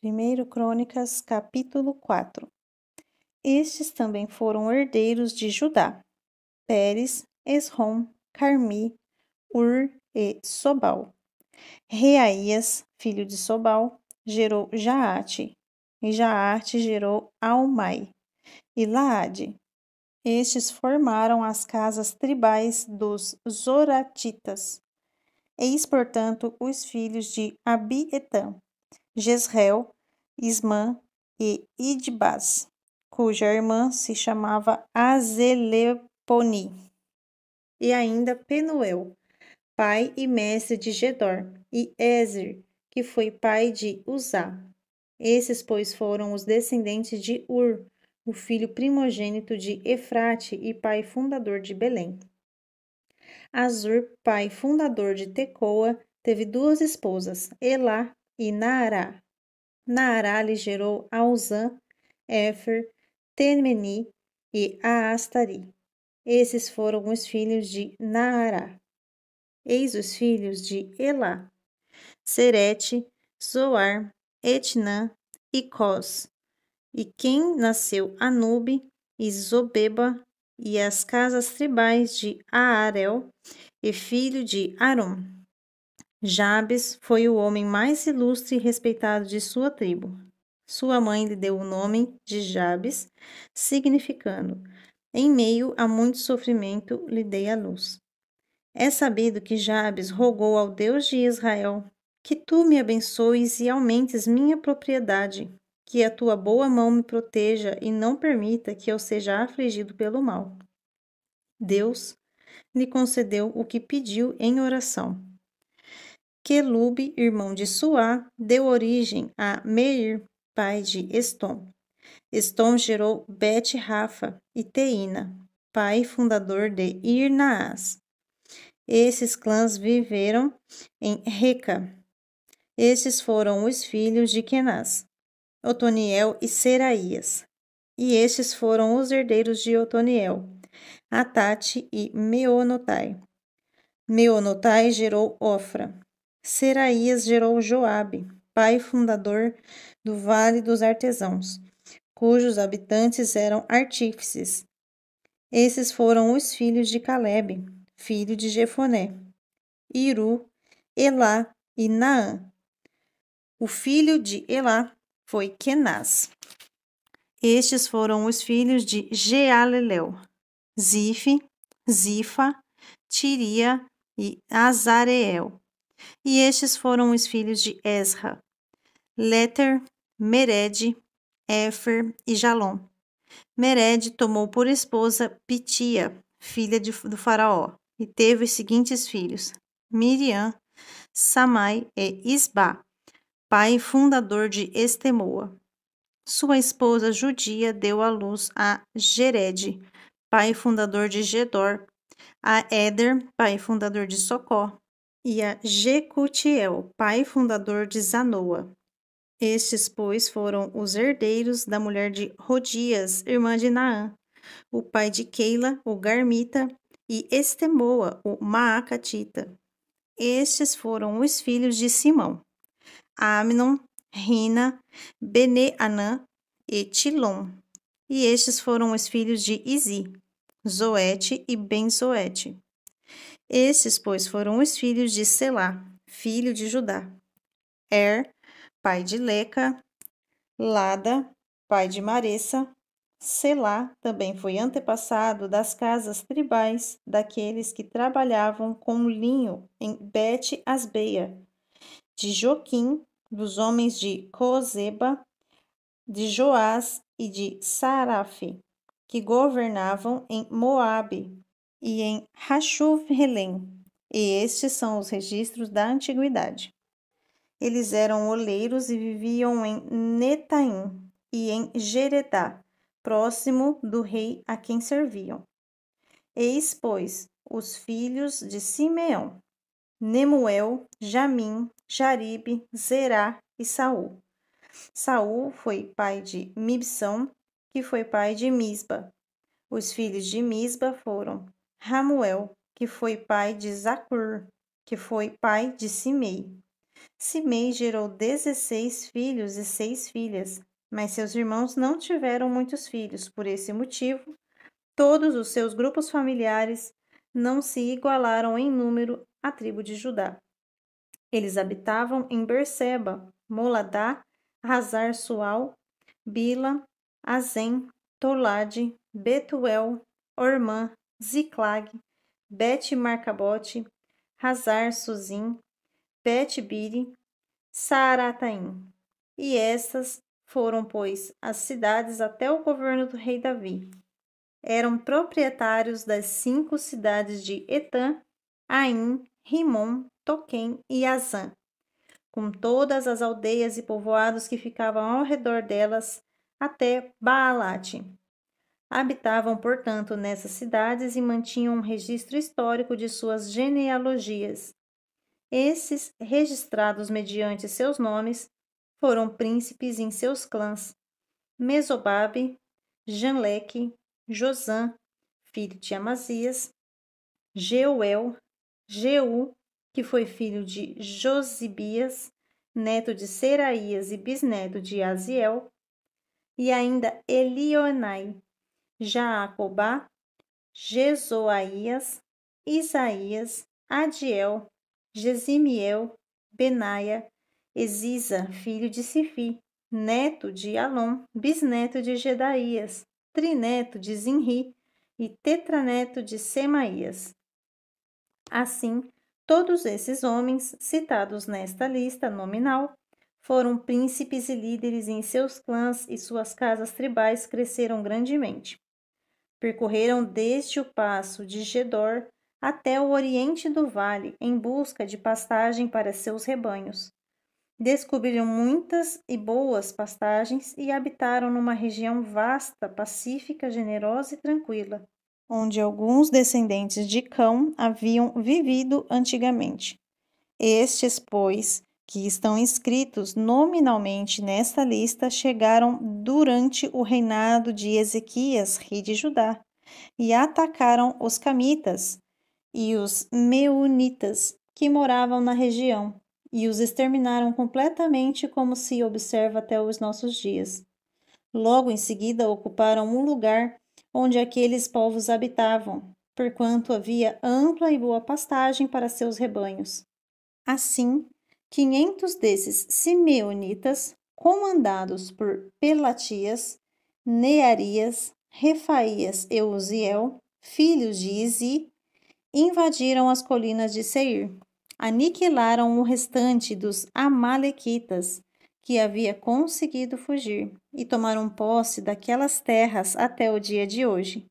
1 Crônicas, capítulo 4. Estes também foram herdeiros de Judá: Pérez, Esrom, Carmi, Ur e Sobal. Reaías, filho de Sobal, gerou Jaate, e Jaate gerou Almai e Laade. Estes formaram as casas tribais dos Zoratitas. Eis, portanto, os filhos de Abietã: Jezreel, Ismã e Idbaz, cuja irmã se chamava Azeleponi, e ainda Penuel, pai e mestre de Gedor, e Ezer, que foi pai de Uzá. Esses, pois, foram os descendentes de Ur, o filho primogênito de Efrate e pai fundador de Belém. Azur, pai fundador de Tecoa, teve duas esposas, Elá e Naará. Naará lhe gerou Auzã, Éfer, Temeni e Aastari. Esses foram os filhos de Naará. Eis os filhos de Elá: Serete, Zoar, Etnã e Cós. E quem nasceu Anube e Zobeba, e as casas tribais de Aarel, e filho de Arom. Jabes foi o homem mais ilustre e respeitado de sua tribo. Sua mãe lhe deu o nome de Jabes, significando: em meio a muito sofrimento lhe dei a luz. É sabido que Jabes rogou ao Deus de Israel: que tu me abençoes e aumentes minha propriedade, que a tua boa mão me proteja e não permita que eu seja afligido pelo mal. Deus lhe concedeu o que pediu em oração. Quelube, irmão de Suá, deu origem a Meir, pai de Estom. Estom gerou Bet-Rafa e Teína, pai fundador de Ir-Naás. Esses clãs viveram em Reca. Esses foram os filhos de Kenaz, Otoniel e Seraías. E estes foram os herdeiros de Otoniel, Atate e Meonotai. Meonotai gerou Ofra. Seraías gerou Joabe, pai fundador do Vale dos Artesãos, cujos habitantes eram artífices. Esses foram os filhos de Calebe, filho de Jefoné: Iru, Elá e Naã. O filho de Elá foi Kenaz. Estes foram os filhos de Jealelel: Zife, Zifa, Tiria e Azareel. E estes foram os filhos de Esra: Leter, Mered, Éfer e Jalom. Mered tomou por esposa Pitia, filha do faraó, e teve os seguintes filhos: Miriam, Samai e Isba, pai e fundador de Estemoa. Sua esposa judia deu à luz a Jered, pai e fundador de Gedor, a Éder, pai e fundador de Socó, e a Jecutiel, pai e fundador de Zanoa. Estes, pois, foram os herdeiros da mulher de Rodias, irmã de Naã, o pai de Keila, o Garmita, e Estemoa, o Maacatita. Estes foram os filhos de Simão: Amnon, Rina, Bene-Anã e Tilom. E estes foram os filhos de Izi: Zoete e Ben-Zoete. Estes, pois, foram os filhos de Selá, filho de Judá: pai de Leca, Lada, pai de Maressa. Selá também foi antepassado das casas tribais daqueles que trabalhavam com linho em Bet-Asbeia, de Joquim, dos homens de Cozeba, de Joás e de Sarafe, que governavam em Moabe e em Rashuv-Helem. E estes são os registros da antiguidade. Eles eram oleiros e viviam em Netaim e em Jeredá, próximo do rei a quem serviam. Eis, pois, os filhos de Simeão: Nemuel, Jamim, Jaribe, Zerá e Saul. Saul foi pai de Mibsam, que foi pai de Misba. Os filhos de Misba foram Ramuel, que foi pai de Zacur, que foi pai de Simei. Simei gerou 16 filhos e 6 filhas, mas seus irmãos não tiveram muitos filhos. Por esse motivo, todos os seus grupos familiares não se igualaram em número à tribo de Judá. Eles habitavam em Berseba, Moladá, Hazar-Sual, Bila, Azem, Tolade, Betuel, Ormã, Ziclag, Bet-Marcabote, Hazar-Suzim, Bet-Biri, Saarataim. E essas foram, pois, as cidades até o governo do rei Davi. Eram proprietários das 5 cidades de Etã, Aim, Rimon, Toquém e Azã, com todas as aldeias e povoados que ficavam ao redor delas, até Baalate. Habitavam, portanto, nessas cidades e mantinham um registro histórico de suas genealogias. Esses, registrados mediante seus nomes, foram príncipes em seus clãs: Mesobabe, Janleque, Josã, filho de Amazias, Jeuel, Jeú, que foi filho de Josibias, neto de Seraías e bisneto de Aziel, e ainda Elionai, Jaacobá, Jezoaías, Isaías, Adiel, Gesimiel, Benaia, Eziza, filho de Sifi, neto de Alom, bisneto de Gedaías, trineto de Zinri e tetraneto de Semaías. Assim, todos esses homens, citados nesta lista nominal, foram príncipes e líderes em seus clãs e suas casas tribais cresceram grandemente. Percorreram desde o passo de Gedor até o oriente do vale em busca de pastagem para seus rebanhos. Descobriram muitas e boas pastagens e habitaram numa região vasta, pacífica, generosa e tranquila, onde alguns descendentes de Cão haviam vivido antigamente. Estes, pois, que estão inscritos nominalmente nesta lista, chegaram durante o reinado de Ezequias, rei de Judá, e atacaram os camitas e os meunitas que moravam na região, e os exterminaram completamente, como se observa até os nossos dias. Logo em seguida ocuparam um lugar onde aqueles povos habitavam, porquanto havia ampla e boa pastagem para seus rebanhos. Assim, 500 desses simeonitas, comandados por Pelatias, Nearias, Refaías e Uziel, filhos de Izi, invadiram as colinas de Seir, aniquilaram o restante dos amalequitas que havia conseguido fugir e tomaram posse daquelas terras até o dia de hoje.